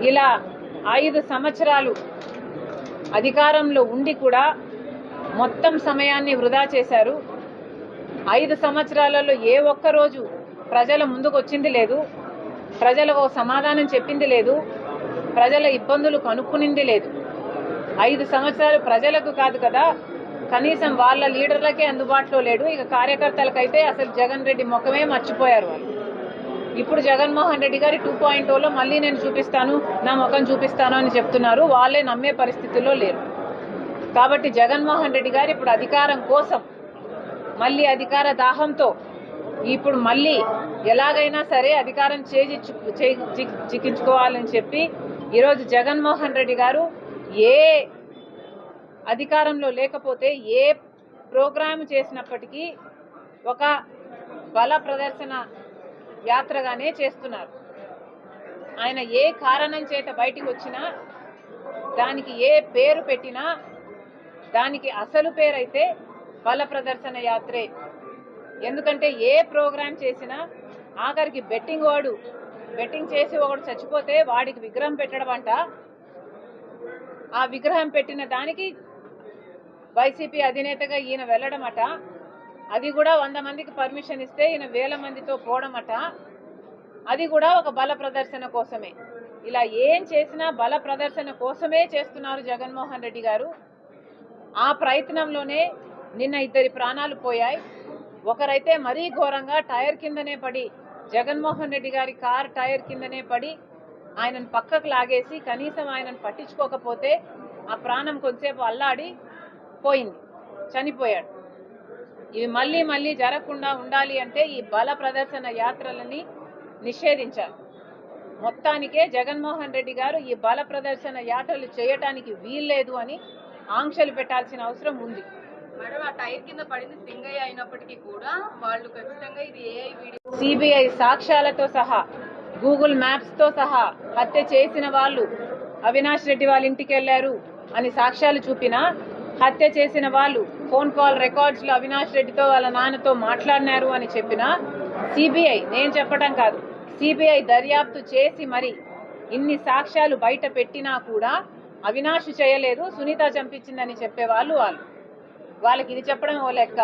ఇలా 5 సంవత్సరాలు అధికారంలో ఉండి కూడా మొత్తం సమయాన్ని వృధా చేశారు. 5 సంవత్సరాలలో ఏ ఒక్క రోజు ప్రజల ముందుకు వచ్చింది లేదు, ప్రజలకు సమాధానం చెప్పింది లేదు, ప్రజల ఇబ్బందులు కనుక్కునింది లేదు. 5 సంవత్సరాలు ప్రజలకు కాదు కదా, కనీసం వాళ్ళ లీడర్లకే అందుబాటులో లేడు. ఇక కార్యకర్తలకైతే అసలు జగన్ రెడ్డి ముఖమే మర్చిపోయారు వాళ్ళు. ఇప్పుడు జగన్మోహన్ రెడ్డి గారి 2.0లో మళ్ళీ నేను చూపిస్తాను, నా ముఖం చూపిస్తాను అని చెప్తున్నారు. వాళ్ళే నమ్మే పరిస్థితుల్లో లేరు. కాబట్టి జగన్మోహన్ రెడ్డి గారు ఇప్పుడు అధికారం కోసం, మళ్ళీ అధికార దాహంతో ఇప్పుడు మళ్ళీ ఎలాగైనా సరే అధికారం చిక్కించుకోవాలని చెప్పి ఈరోజు జగన్మోహన్ రెడ్డి గారు ఏ అధికారంలో లేకపోతే ఏ ప్రోగ్రామ్ చేసినప్పటికీ ఒక బల ప్రదర్శన యాత్రగానే చేస్తున్నారు. ఆయన ఏ కారణం చేత బయటికి వచ్చినా, దానికి ఏ పేరు పెట్టినా, దానికి అసలు పేరైతే బల ప్రదర్శన యాత్రే. ఎందుకంటే ఏ ప్రోగ్రాం చేసినా ఆఖరికి బెట్టింగ్ చేసి ఒకడు చచ్చిపోతే వాడికి విగ్రహం పెట్టడం అంట. ఆ విగ్రహం పెట్టిన దానికి వైసీపీ అధినేతగా ఈయన వెళ్ళడమట. అది కూడా 100 మందికి పర్మిషన్ ఇస్తే ఈయన 1000 మందితో పోవడమట. అది కూడా ఒక బల ప్రదర్శన కోసమే. ఇలా ఏం చేసినా బల ప్రదర్శన కోసమే చేస్తున్నారు జగన్మోహన్ రెడ్డి గారు. ఆ ప్రయత్నంలోనే నిన్న 2 ప్రాణాలు పోయాయి. ఒకరైతే మరీ ఘోరంగా టైర్ కిందనే పడి, జగన్మోహన్ రెడ్డి గారి కార్ టైర్ కిందనే పడి ఆయనను పక్కకు లాగేసి కనీసం ఆయనను పట్టించుకోకపోతే ఆ ప్రాణం కొంతసేపు అల్లాడి పోయింది, చనిపోయాడు. ఇవి మళ్ళీ మళ్ళీ జరగకుండా ఉండాలి అంటే ఈ బల ప్రదర్శన యాత్రలని నిషేధించాలి. మొత్తానికే జగన్మోహన్ రెడ్డి గారు ఈ బల ప్రదర్శన యాత్రలు చేయటానికి వీల్లేదు అని ఆంక్షలు పెట్టాల్సిన అవసరం ఉంది. మేడం, ఆ టైర్ కింద పడింది సింగయ్య అయినప్పటికీ కూడా వాళ్ళు ఖచ్చితంగా ఇది ఏఐ వీడియో, సిబిఐ సాక్ష్యాలతో సహా, గూగుల్ మ్యాప్స్ తో సహా హత్య చేసిన వాళ్ళు అవినాష్ రెడ్డి వాళ్ళ ఇంటికి వెళ్లారు అని సాక్ష్యాలు చూపినా, హత్య చేసిన వాళ్ళు ఫోన్ కాల్ రికార్డ్స్ లో అవినాష్ రెడ్డితో వాళ్ళ నాన్నతో మాట్లాడినారు అని చెప్పినా, సిబిఐ, నేను చెప్పడం కాదు, సిబిఐ దర్యాప్తు చేసి మరి ఇన్ని సాక్ష్యాలు బయట పెట్టినా కూడా అవినాష్ చేయలేదు, సునీత చంపించిందని చెప్పేవాళ్ళు వాళ్ళకి ఇది చెప్పడం ఓ లెక్క.